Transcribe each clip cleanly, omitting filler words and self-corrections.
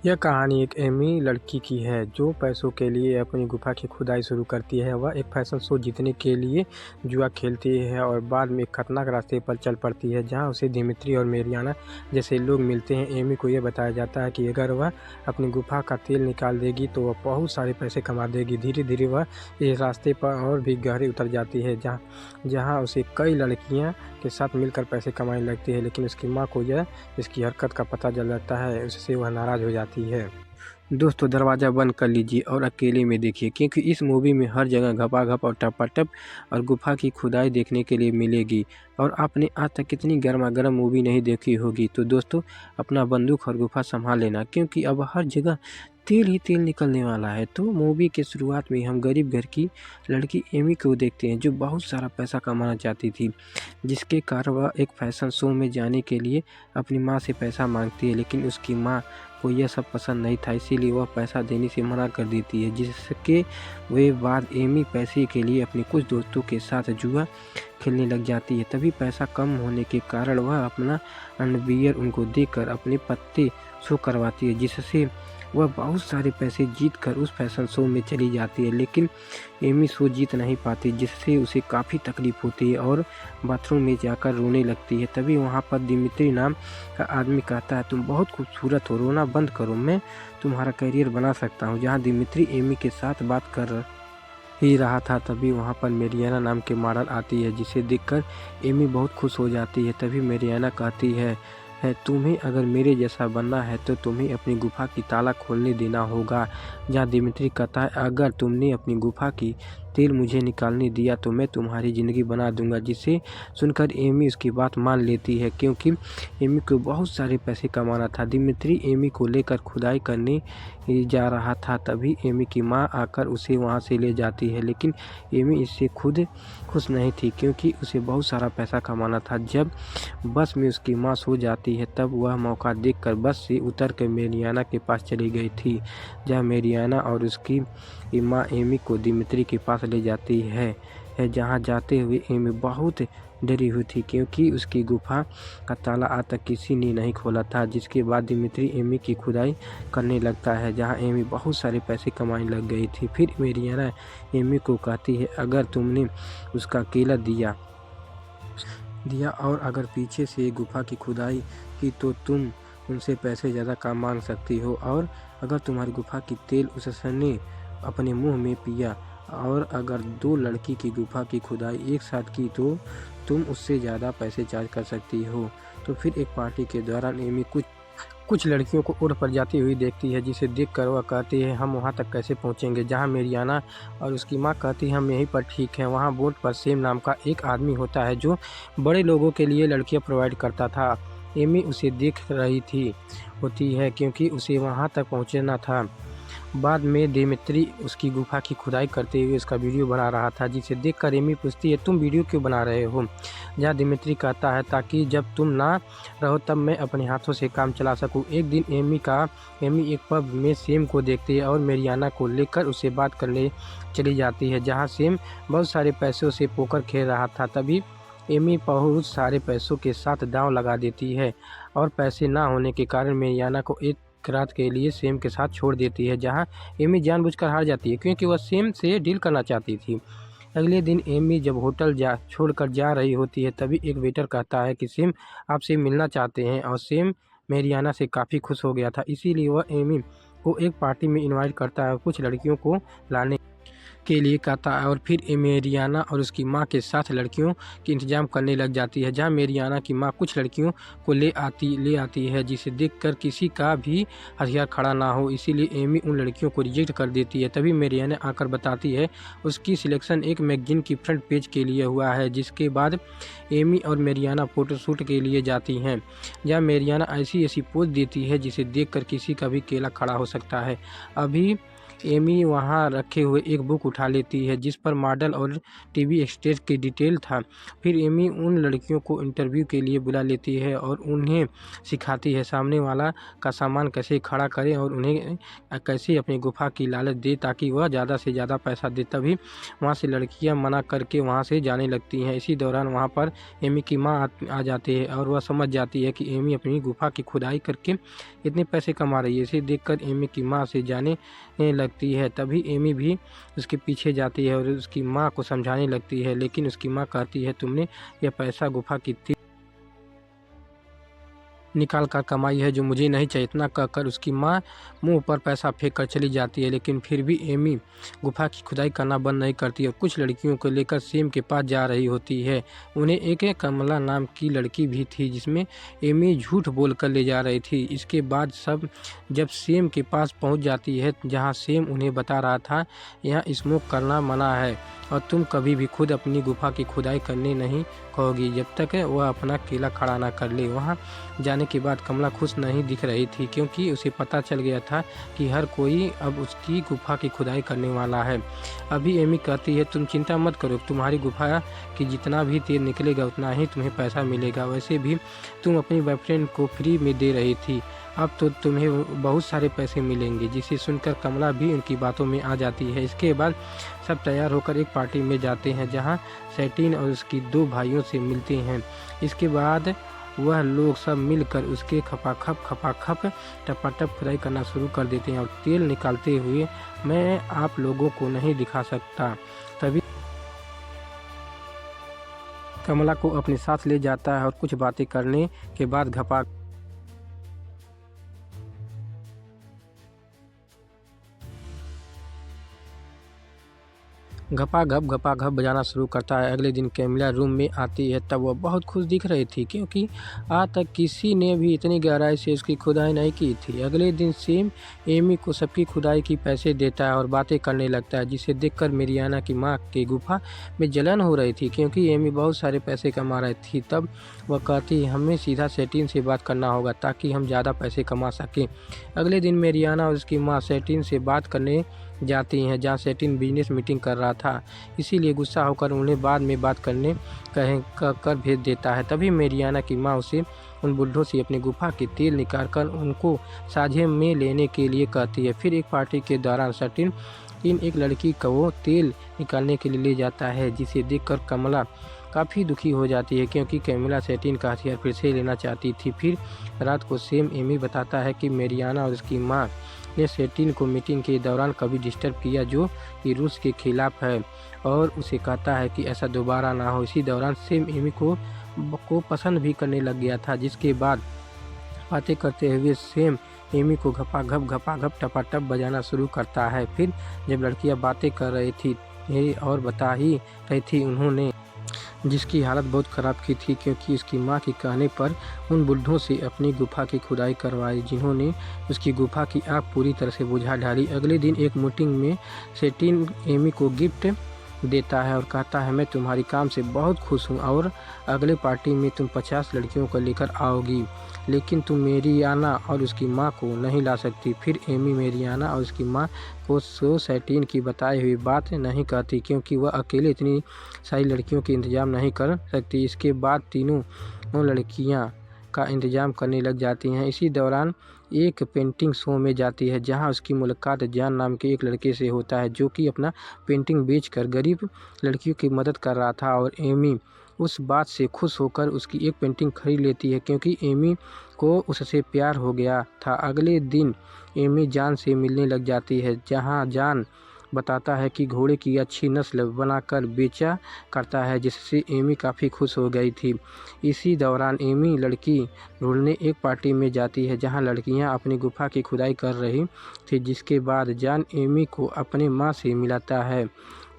यह कहानी एक एमी लड़की की है जो पैसों के लिए अपनी गुफा की खुदाई शुरू करती है। वह एक फैशन शो जीतने के लिए जुआ खेलती है और बाद में एक खतरनाक रास्ते पर चल पड़ती है जहां उसे दिमित्री और मेरियाना जैसे लोग मिलते हैं। एमी को यह बताया जाता है कि अगर वह अपनी गुफा का तेल निकाल देगी तो वह बहुत सारे पैसे कमा देगी। धीरे धीरे वह इस रास्ते पर और भी गहरे उतर जाती है जहाँ उसे कई लड़कियाँ के साथ मिलकर पैसे कमाने लगती है, लेकिन उसकी माँ को यह इसकी हरकत का पता चल जाता है। उससे वह नाराज़ हो जाती है। दोस्तों, दरवाज़ा बंद कर लीजिए और अकेले में देखिए, क्योंकि इस मूवी में हर जगह घपाघप और टपाटप और गुफा की खुदाई देखने के लिए मिलेगी और आपने आज तक कितनी गर्मा-गर्म मूवी नहीं देखी होगी। तो दोस्तों, अपना बंदूक और गुफा संभाल लेना, क्योंकि अब हर जगह तेल ही तेल निकलने वाला है। तो मूवी के शुरुआत में हम गरीब घर की लड़की एमी को देखते हैं जो बहुत सारा पैसा कमाना चाहती थी, जिसके कारण वह एक फैशन शो में जाने के लिए अपनी माँ से पैसा मांगती है, लेकिन उसकी माँ को यह सब पसंद नहीं था, इसीलिए वह पैसा देने से मना कर देती है। जिसके वे बाद एमी पैसे के लिए अपने कुछ दोस्तों के साथ जुआ खेलने लग जाती है। तभी पैसा कम होने के कारण वह अपना अंडरवियर उनको देकर अपने पत्ते शो करवाती है, जिससे वह बहुत सारे पैसे जीतकर उस फैशन शो में चली जाती है। लेकिन एमी शो जीत नहीं पाती, जिससे उसे काफ़ी तकलीफ होती है और बाथरूम में जाकर रोने लगती है। तभी वहाँ पर दिमित्री नाम का आदमी कहता है, तुम बहुत खूबसूरत हो, रोना बंद करो, मैं तुम्हारा करियर बना सकता हूँ। जहाँ दिमित्री एमी के साथ बात कर ही रहा था, तभी वहाँ पर मेरियाना नाम के मॉडल आती है, जिसे देखकर एमी बहुत खुश हो जाती है। तभी मेरियाना कहती है तुम्हें अगर मेरे जैसा बनना है तो तुम्हें अपनी गुफा की ताला खोलने देना होगा। जहाँ दिमित्री कहता है, अगर तुमने अपनी गुफा की तेल मुझे निकालने दिया तो मैं तुम्हारी ज़िंदगी बना दूंगा। जिसे सुनकर एमी उसकी बात मान लेती है, क्योंकि एमी को बहुत सारे पैसे कमाना था। दिमित्री एमी को लेकर खुदाई करने जा रहा था, तभी एमी की माँ आकर उसे वहाँ से ले जाती है, लेकिन एमी इससे खुद खुश नहीं थी, क्योंकि उसे बहुत सारा पैसा कमाना था। जब बस में उसकी माँ सो जाती है, तब वह मौका देखकर बस से उतर कर मेरियाना के पास चली गई थी। जहाँ मेरियाना और उसकी माँ एमी को दिमित्री के पास ले जाती है। जहाँ जाते हुए एमी बहुत डरी हुई थी, क्योंकि उसकी गुफा का ताला आज तक किसी ने नहीं खोला था। जिसके बाद दिमित्री एमी की खुदाई करने लगता है, जहाँ एमी बहुत सारे पैसे कमाने लग गई थी। फिर मेरियाना एमी को कहती है, अगर तुमने उसका केला दिया और अगर पीछे से गुफा की खुदाई की तो तुम उनसे पैसे ज़्यादा कम मांग सकती हो, और अगर तुम्हारी गुफा की तेल उसने अपने मुंह में पिया और अगर दो लड़की की गुफा की खुदाई एक साथ की तो तुम उससे ज़्यादा पैसे चार्ज कर सकती हो। तो फिर एक पार्टी के दौरान एमी कुछ लड़कियों को उड़ पर जाती हुई देखती है, जिसे देखकर वह कहती है, हम वहाँ तक कैसे पहुँचेंगे। जहाँ मेरियाना और उसकी माँ कहती है, हम यहीं पर ठीक हैं। वहाँ बोट पर सेम नाम का एक आदमी होता है जो बड़े लोगों के लिए लड़कियाँ प्रोवाइड करता था। एमी उसे देख रही होती है, क्योंकि उसे वहाँ तक पहुँचना था। बाद में दिमित्री उसकी गुफा की खुदाई करते हुए उसका वीडियो बना रहा था, जिसे देखकर एमी पूछती है, तुम वीडियो क्यों बना रहे हो। जहाँ दिमित्री कहता है, ताकि जब तुम ना रहो तब मैं अपने हाथों से काम चला सकूं। एक दिन एमी एक पब में सेम को देखती है और मेरियाना को लेकर उसे बात करने चली जाती है, जहाँ सेम बहुत सारे पैसों से पोकर खेल रहा था। तभी एमी बहुत सारे पैसों के साथ दांव लगा देती है और पैसे ना होने के कारण मेरियाना को एक रात के लिए सेम के साथ छोड़ देती है। जहां एमी जानबूझकर हार जाती है, क्योंकि वह सेम से डील करना चाहती थी। अगले दिन एमी जब होटल छोड़कर जा रही होती है, तभी एक वेटर कहता है कि सेम आपसे मिलना चाहते हैं, और सेम मेरियाना से काफ़ी खुश हो गया था, इसीलिए वह एमी को एक पार्टी में इनवाइट करता है और कुछ लड़कियों को लाने के लिए कहता है, और फिर मेरियाना और उसकी माँ के साथ लड़कियों के इंतजाम करने लग जाती है। जहाँ मेरियाना की माँ कुछ लड़कियों को ले आती है, जिसे देखकर किसी का भी हथियार खड़ा ना हो, इसीलिए एमी उन लड़कियों को रिजेक्ट कर देती है। तभी मेरियाना आकर बताती है उसकी सिलेक्शन एक मैगजीन की फ्रंट पेज के लिए हुआ है। जिसके बाद एमी और मेरियाना फ़ोटोशूट के लिए जाती हैं, जहाँ मेरियाना ऐसी पोज देती है जिसे देखकर किसी का भी केला खड़ा हो सकता है। अभी एमी वहाँ रखे हुए एक बुक उठा लेती है जिस पर मॉडल और टीवी स्टेज की डिटेल था। फिर एमी उन लड़कियों को इंटरव्यू के लिए बुला लेती है और उन्हें सिखाती है सामने वाला का सामान कैसे खड़ा करें और उन्हें कैसे अपनी गुफा की लालच दे ताकि वह ज़्यादा से ज़्यादा पैसा दे। तभी वहाँ से लड़कियाँ मना करके वहाँ से जाने लगती हैं। इसी दौरान वहाँ पर एमी की माँ आ जाती है और वह समझ जाती है कि एमी अपनी गुफा की खुदाई करके इतने पैसे कमा रही है। इसे देखकर एमी की माँ से जाने लगती है। तभी एमी भी उसके पीछे जाती है और उसकी माँ को समझाने लगती है, लेकिन उसकी माँ कहती है तुमने यह पैसा गुफा की निकाल कर कमाई है जो मुझे नहीं चाहिए। इतना कहकर उसकी माँ मुंह पर पैसा फेंक कर चली जाती है, लेकिन फिर भी एमी गुफा की खुदाई करना बंद नहीं करती और कुछ लड़कियों को लेकर सेम के पास जा रही होती है। उन्हें एक कमला नाम की लड़की भी थी जिसमें एमी झूठ बोल कर ले जा रही थी। इसके बाद सब जब सेम के पास पहुंच जाती है जहां सेम उन्हें बता रहा था यहाँ स्मोक करना मना है और तुम कभी भी खुद अपनी गुफा की खुदाई करने नहीं कहोगी जब तक वह अपना केला खड़ा ना कर ले। वहाँ जाने के बाद कमला खुश नहीं दिख रही थी क्योंकि उसे पता चल गया था कि हर कोई अब उसकी गुफा की खुदाई करने वाला है। अभी एमी कहती है तुम चिंता मत करो, तुम्हारी गुफा की जितना भी तेल निकलेगा उतना ही तुम्हें पैसा मिलेगा। वैसे भी तुम अपनी बॉयफ्रेंड को फ्री में दे रही थी, अब तो तुम्हें बहुत सारे पैसे मिलेंगे। जिसे सुनकर कमला भी उनकी बातों में आ जाती है। इसके बाद सब तैयार होकर एक पार्टी में जाते हैं जहां सैटिन और उसकी दो भाइयों से मिलते हैं। इसके बाद वह लोग सब मिलकर उसके खपाखप टपाटप खुदाई करना शुरू कर देते हैं और तेल निकालते हुए मैं आप लोगों को नहीं दिखा सकता। तभी कमला को अपने साथ ले जाता है और कुछ बातें करने के बाद घपा घप बजाना शुरू करता है। अगले दिन कैमिला रूम में आती है तब वह बहुत खुश दिख रही थी क्योंकि आज तक किसी ने भी इतनी गहराई से उसकी खुदाई नहीं की थी। अगले दिन सेम एमी को सबकी खुदाई की पैसे देता है और बातें करने लगता है जिसे देखकर मेरियाना की माँ की गुफा में जलन हो रही थी क्योंकि एमी बहुत सारे पैसे कमा रही थी। तब वह कहती हमें सीधा सैटिन से बात करना होगा ताकि हम ज़्यादा पैसे कमा सकें। अगले दिन मेरियाना और उसकी माँ सैटिन से बात करने जाती हैं जहाँ सैटिन बिजनेस मीटिंग कर रहा था, इसीलिए गुस्सा होकर उन्हें बाद में बात करने कर भेज देता है। तभी मेरियाना की माँ उसे उन बुढ़ों से अपनी गुफा की तेल निकाल कर उनको साझे में लेने के लिए कहती है। फिर एक पार्टी के दौरान सैटिन एक लड़की को तेल निकालने के लिए ले जाता है जिसे देखकर कमला काफ़ी दुखी हो जाती है क्योंकि कैमिला सैटिन का हथियार फिर से लेना चाहती थी। फिर रात को सेम एमी बताता है कि मेरियाना और उसकी माँ ने सैटिन को मीटिंग के दौरान कभी डिस्टर्ब किया जो कि रूस के खिलाफ है और उसे कहता है कि ऐसा दोबारा ना हो। इसी दौरान सेम एमी को पसंद भी करने लग गया था। जिसके बाद बातें करते हुए सेम एमी को घपा-घप टपाटप बजाना शुरू करता है। फिर जब लड़कियां बातें कर रही थी और बता ही रही थी उन्होंने जिसकी हालत बहुत ख़राब की थी क्योंकि उसकी माँ के कहने पर उन बुढ़ों से अपनी गुफा की खुदाई करवाई जिन्होंने उसकी गुफा की आग पूरी तरह से बुझा डाली। अगले दिन एक मीटिंग में सैटिन एमी को गिफ्ट देता है और कहता है मैं तुम्हारी काम से बहुत खुश हूँ और अगले पार्टी में तुम 50 लड़कियों को लेकर आओगी, लेकिन तुम मेरियाना और उसकी माँ को नहीं ला सकती। फिर एमी मेरियाना और उसकी माँ को सैटिन की बताई हुई बात नहीं कहती क्योंकि वह अकेले इतनी सारी लड़कियों के इंतजाम नहीं कर सकती। इसके बाद तीनों लड़कियाँ का इंतजाम करने लग जाती हैं। इसी दौरान एक पेंटिंग शो में जाती है जहां उसकी मुलाकात जान नाम के एक लड़के से होता है जो कि अपना पेंटिंग बेचकर गरीब लड़कियों की मदद कर रहा था और एमी उस बात से खुश होकर उसकी एक पेंटिंग खरीद लेती है क्योंकि एमी को उससे प्यार हो गया था। अगले दिन एमी जान से मिलने लग जाती है जहां जान बताता है कि घोड़े की अच्छी नस्ल बनाकर बेचा करता है जिससे एमी काफ़ी खुश हो गई थी। इसी दौरान एमी लड़की ढूंढने एक पार्टी में जाती है जहां लड़कियां अपनी गुफा की खुदाई कर रही थी। जिसके बाद जान एमी को अपने माँ से मिलाता है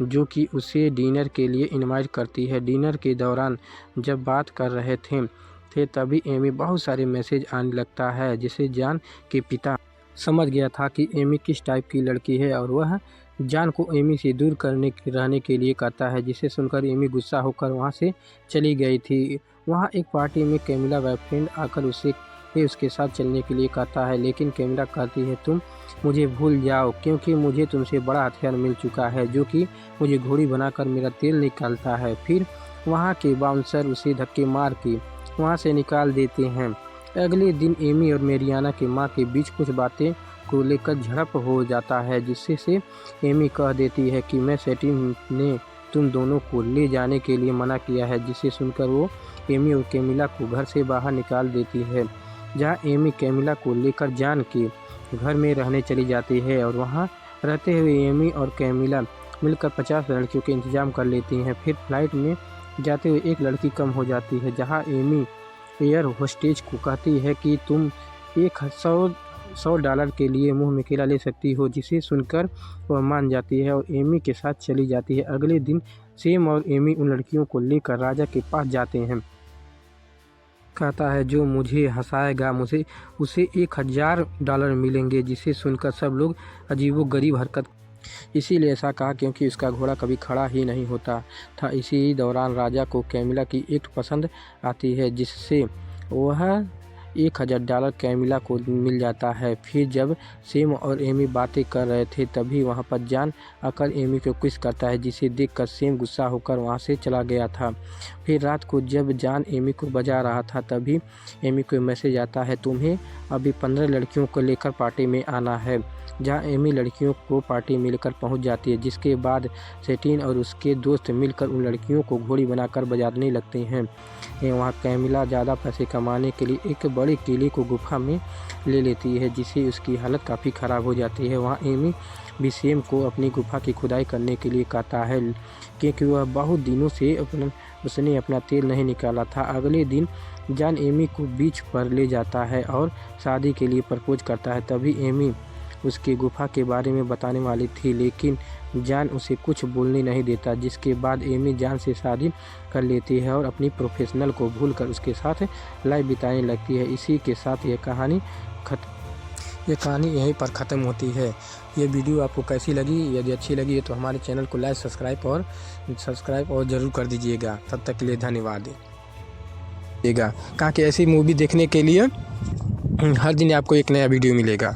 जो कि उसे डिनर के लिए इनवाइट करती है। डिनर के दौरान जब बात कर रहे थे तभी एमी बहुत सारे मैसेज आने लगता है जिसे जान के पिता समझ गया था कि एमी किस टाइप की लड़की है और वह जान को एमी से दूर रहने के लिए कहता है जिसे सुनकर एमी गुस्सा होकर वहां से चली गई थी। वहां एक पार्टी में कैमिला बॉयफ्रेंड आकर उसे ये उसके साथ चलने के लिए कहता है, लेकिन कैमिला कहती है तुम मुझे भूल जाओ क्योंकि मुझे तुमसे बड़ा हथियार मिल चुका है जो कि मुझे घोड़ी बनाकर मेरा तेल निकालता है। फिर वहाँ के बाउंसर उसे धक्के मार के वहाँ से निकाल देते हैं। अगले दिन एमी और मेरियाना की माँ के बीच कुछ बातें को लेकर झड़प हो जाता है, जिससे से एमी कह देती है कि मैं सेटिन ने तुम दोनों को ले जाने के लिए मना किया है, जिसे सुनकर वो एमी और कैमिला को घर से बाहर निकाल देती है। जहाँ एमी कैमिला को लेकर जान के घर में रहने चली जाती है और वहाँ रहते हुए एमी और कैमिला मिलकर 50 लड़कियों के इंतजाम कर लेती हैं। फिर फ्लाइट में जाते हुए एक लड़की कम हो जाती है, जहाँ एमी एयर होस्टेज को कहती है कि तुम $100 के लिए मुंह में केला ले सकती हो, जिसे सुनकर वह मान जाती है और एमी के साथ चली जाती है। अगले दिन सैम और एमी उन लड़कियों को लेकर राजा के पास जाते हैं। कहता है जो मुझे हंसाएगा मुझे उसे $1000 मिलेंगे, जिसे सुनकर सब लोग अजीबोगरीब हरकत इसीलिए ऐसा कहा क्योंकि उसका घोड़ा कभी खड़ा ही नहीं होता था। इसी दौरान राजा को कैमिला की एक्ट पसंद आती है, जिससे वह $1000 कैमिला को मिल जाता है। फिर जब सैम और एमी बातें कर रहे थे तभी वहाँ पर जान आकर एमी को किस करता है, जिसे देखकर सैम गुस्सा होकर वहाँ से चला गया था। फिर रात को जब जान एमी को बजा रहा था तभी एमी को मैसेज आता है, तुम्हें अभी 15 लड़कियों को लेकर पार्टी में आना है। जहाँ एमी लड़कियों को पार्टी मिलकर पहुंच जाती है, जिसके बाद सेटिन और उसके दोस्त मिलकर उन लड़कियों को घोड़ी बनाकर बजाने लगते हैं। वहाँ कैमिला ज़्यादा पैसे कमाने के लिए एक बड़े किले को गुफा में ले लेती है, जिससे उसकी हालत काफ़ी ख़राब हो जाती है। वहाँ एमी भी सैम को अपनी गुफा की खुदाई करने के लिए कहता है, क्योंकि वह बहुत दिनों से उसने अपना तेल नहीं निकाला था। अगले दिन जान एमी को बीच पर ले जाता है और शादी के लिए प्रपोज करता है। तभी एमी उसकी गुफा के बारे में बताने वाली थी, लेकिन जान उसे कुछ बोलने नहीं देता, जिसके बाद एमी जान से शादी कर लेती है और अपनी प्रोफेशनल को भूलकर उसके साथ लाइफ बिताने लगती है। इसी के साथ ये कहानी यहीं पर ख़त्म होती है। ये वीडियो आपको कैसी लगी? यदि अच्छी लगी है तो हमारे चैनल को लाइक सब्सक्राइब और ज़रूर कर दीजिएगा। तब तक के लिए धन्यवाद। कहाँ कि ऐसी मूवी देखने के लिए हर दिन आपको एक नया वीडियो मिलेगा।